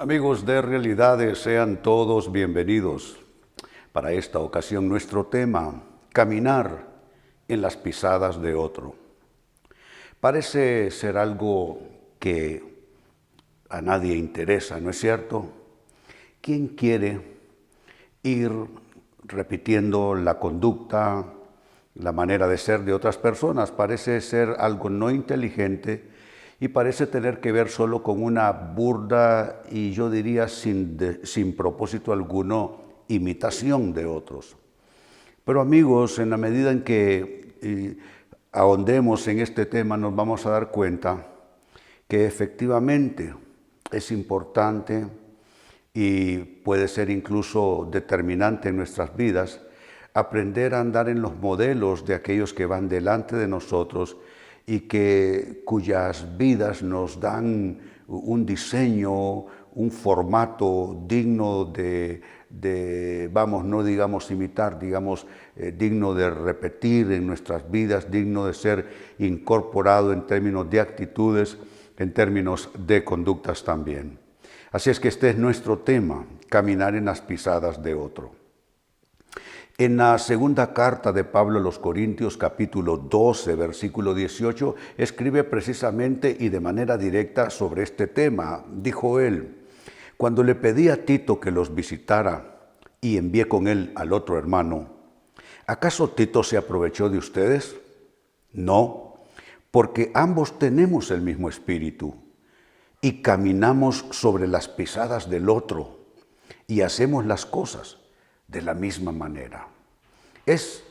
Amigos de Realidades, sean todos bienvenidos. Para esta ocasión nuestro tema, caminar en las pisadas de otro. Parece ser algo que a nadie interesa, ¿no es cierto? ¿Quién quiere ir repitiendo la conducta, la manera de ser de otras personas? Parece ser algo no inteligente y parece tener que ver solo con una burda y yo diría sin propósito alguno imitación de otros. Pero amigos, en la medida en que ahondemos en este tema nos vamos a dar cuenta que efectivamente es importante y puede ser incluso determinante en nuestras vidas aprender a andar en los modelos de aquellos que van delante de nosotros y cuyas vidas nos dan un diseño, un formato digno no digamos imitar, digamos digno de repetir en nuestras vidas, digno de ser incorporado en términos de actitudes, en términos de conductas también. Así es que este es nuestro tema, caminar en las pisadas de otro. En la segunda carta de Pablo a los Corintios, capítulo 12, versículo 18, escribe precisamente y de manera directa sobre este tema. Dijo él: cuando le pedí a Tito que los visitara y envié con él al otro hermano, ¿acaso Tito se aprovechó de ustedes? No, porque ambos tenemos el mismo espíritu y caminamos sobre las pisadas del otro y hacemos las cosas de la misma manera. Es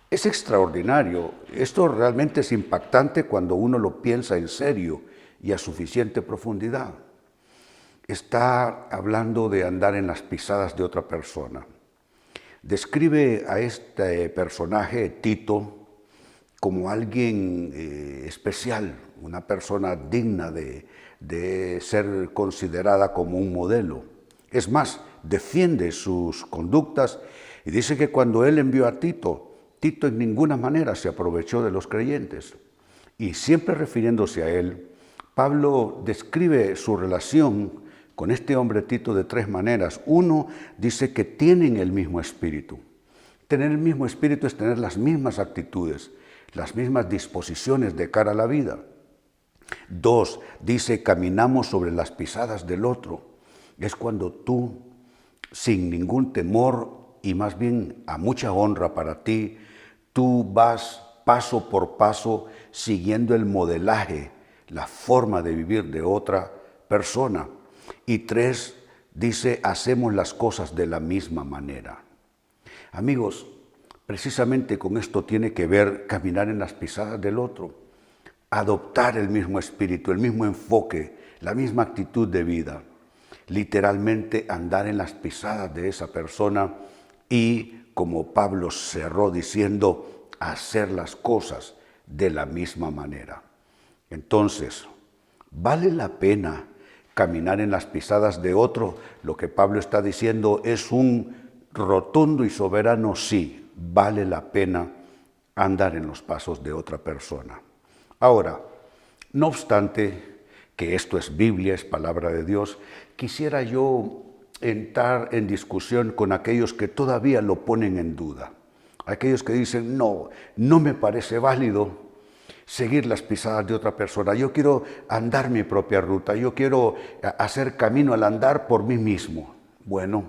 extraordinario. Esto realmente es impactante cuando uno lo piensa en serio y a suficiente profundidad. Está hablando de andar en las pisadas de otra persona. Describe a este personaje, Tito, como alguien especial, una persona digna de ser considerada como un modelo. Es más, defiende sus conductas y dice que cuando él envió a Tito, Tito en ninguna manera se aprovechó de los creyentes. Y siempre refiriéndose a él, Pablo describe su relación con este hombre Tito de tres maneras. Uno, dice que tienen el mismo espíritu. Tener el mismo espíritu es tener las mismas actitudes, las mismas disposiciones de cara a la vida. Dos, dice, caminamos sobre las pisadas del otro. Es cuando tú, sin ningún temor y más bien a mucha honra para ti, tú vas paso por paso siguiendo el modelaje, la forma de vivir de otra persona. Y tres, dice, hacemos las cosas de la misma manera. Amigos, precisamente con esto tiene que ver caminar en las pisadas del otro, adoptar el mismo espíritu, el mismo enfoque, la misma actitud de vida. Literalmente andar en las pisadas de esa persona y, como Pablo cerró diciendo, hacer las cosas de la misma manera. Entonces, ¿vale la pena caminar en las pisadas de otro? Lo que Pablo está diciendo es un rotundo y soberano sí, vale la pena andar en los pasos de otra persona. Ahora, no obstante que esto es Biblia, es palabra de Dios, quisiera yo entrar en discusión con aquellos que todavía lo ponen en duda. Aquellos que dicen, no me parece válido seguir las pisadas de otra persona. Yo quiero andar mi propia ruta, yo quiero hacer camino al andar por mí mismo. Bueno,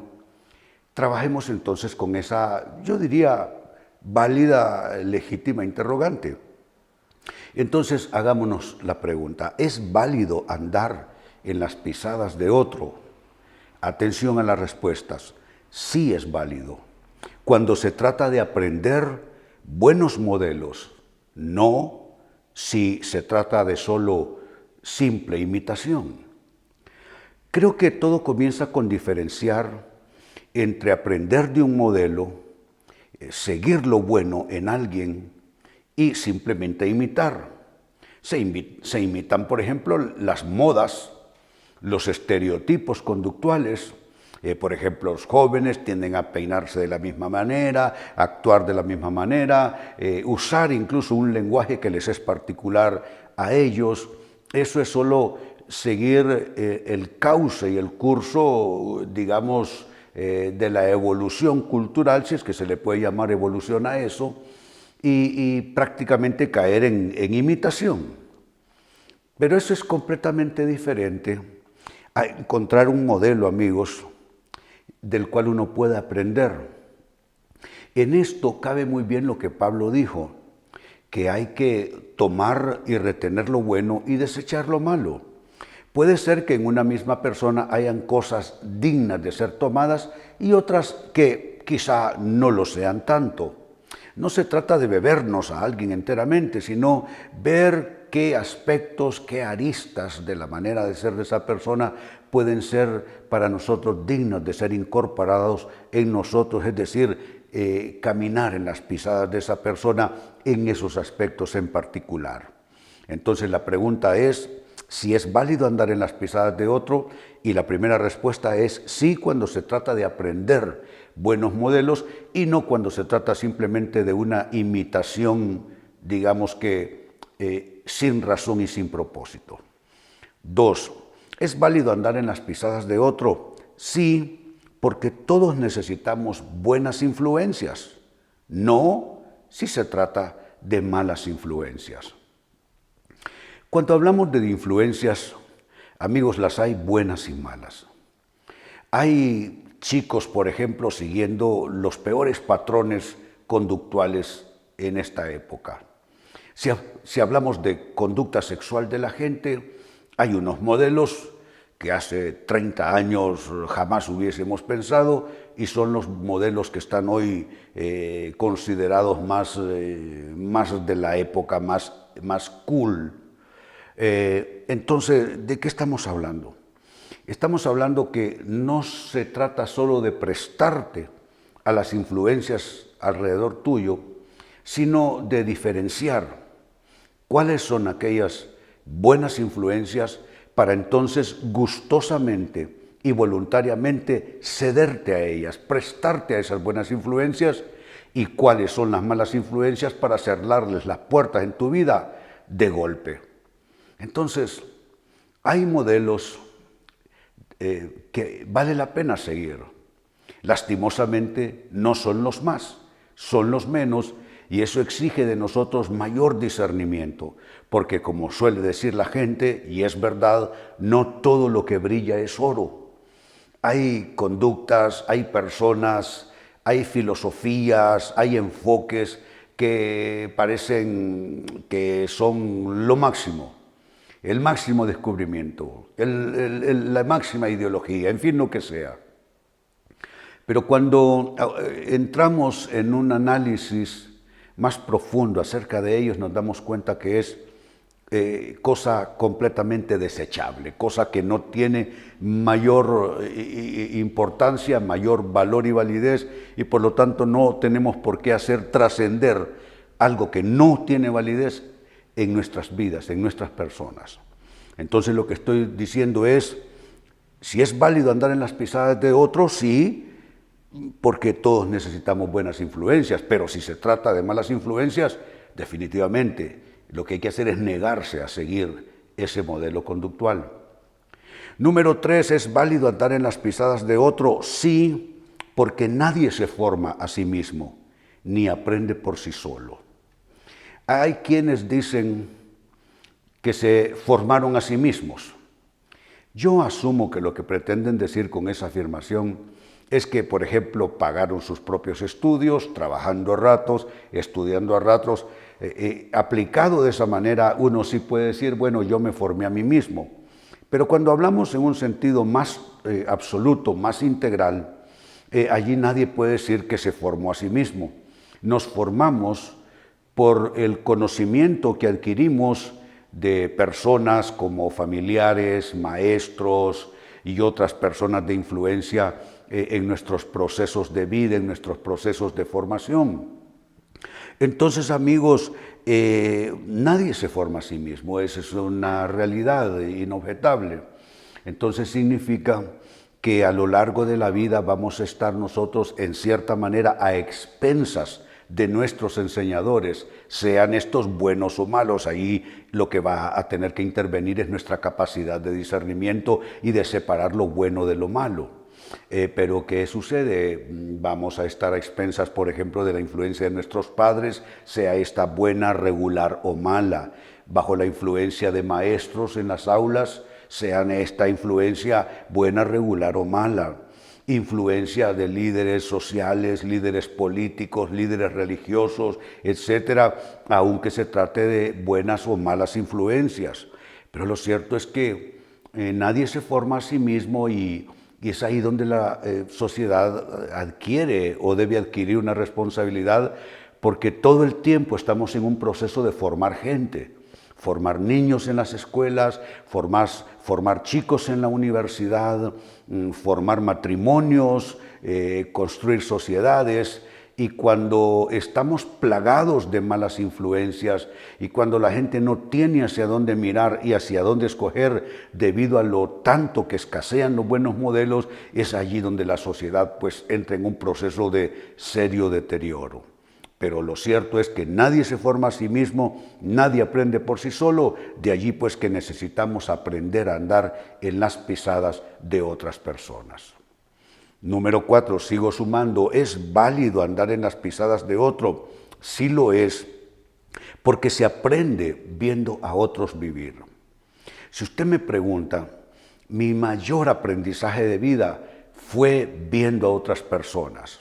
trabajemos entonces con esa, yo diría, válida, legítima interrogante. Entonces hagámonos la pregunta, ¿es válido andar en las pisadas de otro? Atención a las respuestas, sí es válido. Cuando se trata de aprender buenos modelos, no si se trata de solo simple imitación. Creo que todo comienza con diferenciar entre aprender de un modelo, seguir lo bueno en alguien y simplemente imitar. Se imitan, por ejemplo, las modas, los estereotipos conductuales. Por ejemplo, los jóvenes tienden a peinarse de la misma manera, a actuar de la misma manera, usar incluso un lenguaje que les es particular a ellos. Eso es solo seguir el cauce y el curso, digamos, de la evolución cultural, si es que se le puede llamar evolución a eso, y prácticamente caer en imitación. Pero eso es completamente diferente a encontrar un modelo, amigos, del cual uno puede aprender. En esto cabe muy bien lo que Pablo dijo, que hay que tomar y retener lo bueno y desechar lo malo. Puede ser que en una misma persona hayan cosas dignas de ser tomadas y otras que quizá no lo sean tanto. No se trata de bebernos a alguien enteramente, sino ver qué aspectos, qué aristas de la manera de ser de esa persona pueden ser para nosotros dignos de ser incorporados en nosotros, es decir, caminar en las pisadas de esa persona en esos aspectos en particular. Entonces la pregunta es si es válido andar en las pisadas de otro, y la primera respuesta es sí, cuando se trata de aprender buenos modelos y no cuando se trata simplemente de una imitación, digamos que sin razón y sin propósito. 2. ¿Es válido andar en las pisadas de otro? Sí, porque todos necesitamos buenas influencias, no si se trata de malas influencias. Cuando hablamos de influencias, amigos, las hay buenas y malas. Hay chicos, por ejemplo, siguiendo los peores patrones conductuales en esta época. Si hablamos de conducta sexual de la gente, hay unos modelos que hace 30 años jamás hubiésemos pensado y son los modelos que están hoy considerados más de la época, más cool. Entonces, ¿de qué estamos hablando? Estamos hablando que no se trata solo de prestarte a las influencias alrededor tuyo, sino de diferenciar cuáles son aquellas buenas influencias para entonces gustosamente y voluntariamente cederte a ellas, prestarte a esas buenas influencias, y cuáles son las malas influencias para cerrarles las puertas en tu vida de golpe. Entonces, hay modelos que vale la pena seguir. Lastimosamente no son los más, son los menos, y eso exige de nosotros mayor discernimiento, porque como suele decir la gente, y es verdad, no todo lo que brilla es oro. Hay conductas, hay personas, hay filosofías, hay enfoques que parecen que son lo máximo. El máximo descubrimiento, la máxima ideología, en fin, lo que sea. Pero cuando entramos en un análisis más profundo acerca de ellos, nos damos cuenta que es cosa completamente desechable, cosa que no tiene mayor importancia, mayor valor y validez, y por lo tanto no tenemos por qué hacer trascender algo que no tiene validez en nuestras vidas, en nuestras personas. Entonces lo que estoy diciendo es, si es válido andar en las pisadas de otros, sí, porque todos necesitamos buenas influencias, pero si se trata de malas influencias, definitivamente lo que hay que hacer es negarse a seguir ese modelo conductual. Número 3, ¿es válido andar en las pisadas de otro? Sí, porque nadie se forma a sí mismo, ni aprende por sí solo. Hay quienes dicen que se formaron a sí mismos. Yo asumo que lo que pretenden decir con esa afirmación es que, por ejemplo, pagaron sus propios estudios, trabajando a ratos, estudiando a ratos. Aplicado de esa manera, uno sí puede decir, bueno, yo me formé a mí mismo. Pero cuando hablamos en un sentido más absoluto, más integral, allí nadie puede decir que se formó a sí mismo. Nos formamos por el conocimiento que adquirimos de personas como familiares, maestros y otras personas de influencia en nuestros procesos de vida, en nuestros procesos de formación. Entonces, amigos, nadie se forma a sí mismo, esa es una realidad inobjetable. Entonces significa que a lo largo de la vida vamos a estar nosotros en cierta manera a expensas de nuestros enseñadores, sean estos buenos o malos. Ahí lo que va a tener que intervenir es nuestra capacidad de discernimiento y de separar lo bueno de lo malo. Pero ¿qué sucede? Vamos a estar a expensas, por ejemplo, de la influencia de nuestros padres, sea esta buena, regular o mala, bajo la influencia de maestros en las aulas, sean esta influencia buena, regular o mala, influencia de líderes sociales, líderes políticos, líderes religiosos, etcétera, aunque se trate de buenas o malas influencias. Pero lo cierto es que nadie se forma a sí mismo y es ahí donde la sociedad adquiere o debe adquirir una responsabilidad, porque todo el tiempo estamos en un proceso de formar gente, formar niños en las escuelas, formar chicos en la universidad, formar matrimonios, construir sociedades. Y cuando estamos plagados de malas influencias y cuando la gente no tiene hacia dónde mirar y hacia dónde escoger debido a lo tanto que escasean los buenos modelos, es allí donde la sociedad pues entra en un proceso de serio deterioro. Pero lo cierto es que nadie se forma a sí mismo, nadie aprende por sí solo, de allí pues que necesitamos aprender a andar en las pisadas de otras personas. Número 4, sigo sumando, ¿es válido andar en las pisadas de otro? Sí lo es, porque se aprende viendo a otros vivir. Si usted me pregunta, mi mayor aprendizaje de vida fue viendo a otras personas.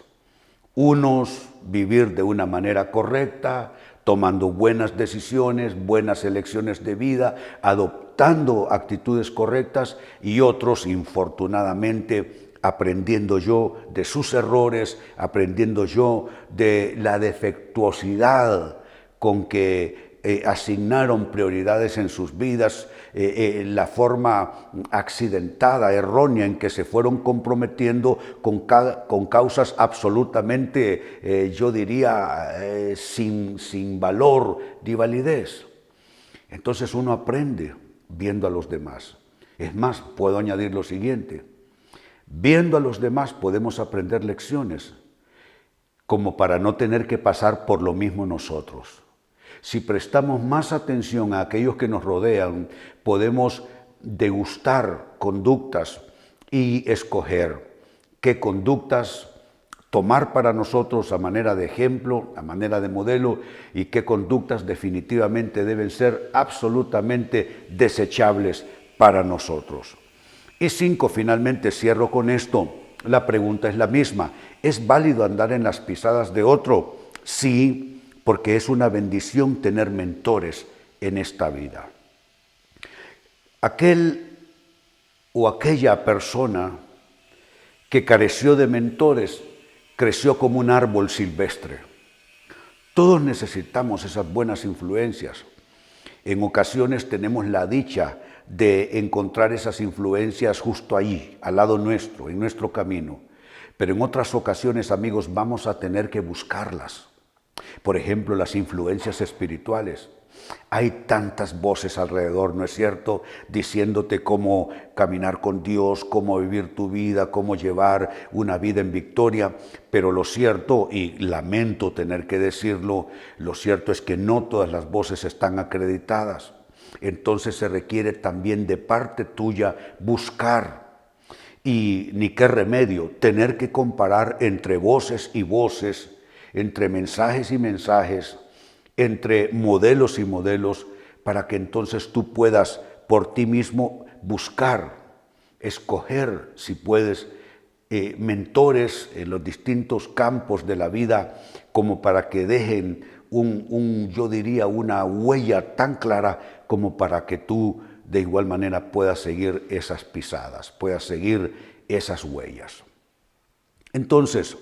Unos vivir de una manera correcta, tomando buenas decisiones, buenas elecciones de vida, adoptando actitudes correctas, y otros, infortunadamente, aprendiendo yo de sus errores, aprendiendo yo de la defectuosidad con que asignaron prioridades en sus vidas, la forma accidentada, errónea en que se fueron comprometiendo con causas absolutamente, yo diría, sin valor ni validez. Entonces uno aprende viendo a los demás. Es más, puedo añadir lo siguiente. Viendo a los demás podemos aprender lecciones, como para no tener que pasar por lo mismo nosotros. Si prestamos más atención a aquellos que nos rodean, podemos degustar conductas y escoger qué conductas tomar para nosotros a manera de ejemplo, a manera de modelo, y qué conductas definitivamente deben ser absolutamente desechables para nosotros. Y 5, finalmente cierro con esto. La pregunta es la misma. ¿Es válido andar en las pisadas de otro? Sí, porque es una bendición tener mentores en esta vida. Aquel o aquella persona que careció de mentores creció como un árbol silvestre. Todos necesitamos esas buenas influencias. En ocasiones tenemos la dicha de encontrar esas influencias justo ahí, al lado nuestro, en nuestro camino. Pero en otras ocasiones, amigos, vamos a tener que buscarlas. Por ejemplo, las influencias espirituales. Hay tantas voces alrededor, ¿no es cierto?, diciéndote cómo caminar con Dios, cómo vivir tu vida, cómo llevar una vida en victoria. Pero lo cierto, y lamento tener que decirlo, lo cierto es que no todas las voces están acreditadas. Entonces se requiere también de parte tuya buscar. Y ni qué remedio, tener que comparar entre voces y voces, entre mensajes y mensajes, entre modelos y modelos, para que entonces tú puedas por ti mismo buscar, escoger, si puedes, mentores en los distintos campos de la vida, como para que dejen yo diría, una huella tan clara como para que tú de igual manera puedas seguir esas pisadas, puedas seguir esas huellas. Entonces,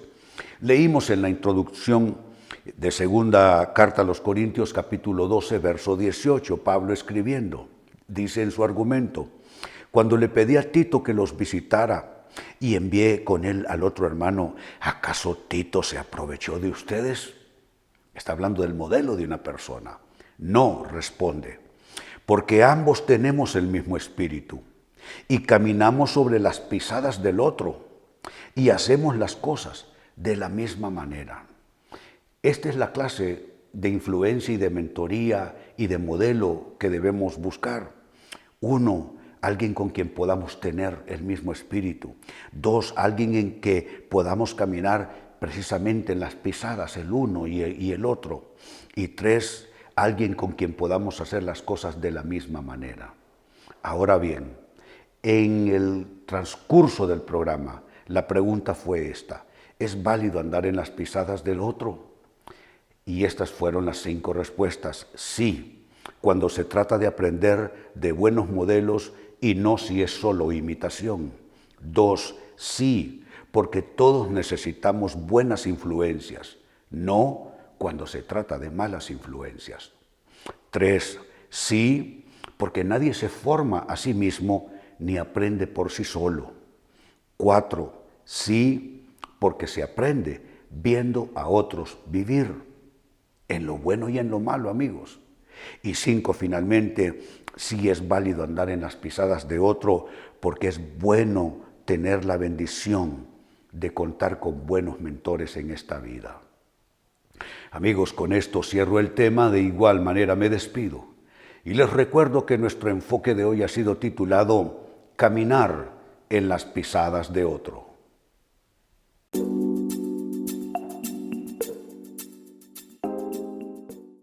leímos en la introducción de segunda carta a los Corintios, capítulo 12, verso 18, Pablo escribiendo, dice en su argumento, cuando le pedí a Tito que los visitara y envié con él al otro hermano, ¿acaso Tito se aprovechó de ustedes? Está hablando del modelo de una persona. No, responde, porque ambos tenemos el mismo espíritu y caminamos sobre las pisadas del otro y hacemos las cosas de la misma manera. Esta es la clase de influencia y de mentoría y de modelo que debemos buscar. 1, alguien con quien podamos tener el mismo espíritu. 2, alguien en que podamos caminar precisamente en las pisadas el uno y el otro. Y 3, alguien con quien podamos hacer las cosas de la misma manera. Ahora bien, en el transcurso del programa, la pregunta fue esta: ¿es válido andar en las pisadas del otro? Y estas fueron las 5 respuestas. Sí, cuando se trata de aprender de buenos modelos y no si es solo imitación. 2, sí, porque todos necesitamos buenas influencias, no cuando se trata de malas influencias. 3, sí, porque nadie se forma a sí mismo ni aprende por sí solo. 4, sí, porque se aprende viendo a otros vivir, en lo bueno y en lo malo, amigos. Y 5, finalmente, sí es válido andar en las pisadas de otro, porque es bueno tener la bendición de contar con buenos mentores en esta vida. Amigos, con esto cierro el tema, de igual manera me despido. Y les recuerdo que nuestro enfoque de hoy ha sido titulado Caminar en las pisadas de otro.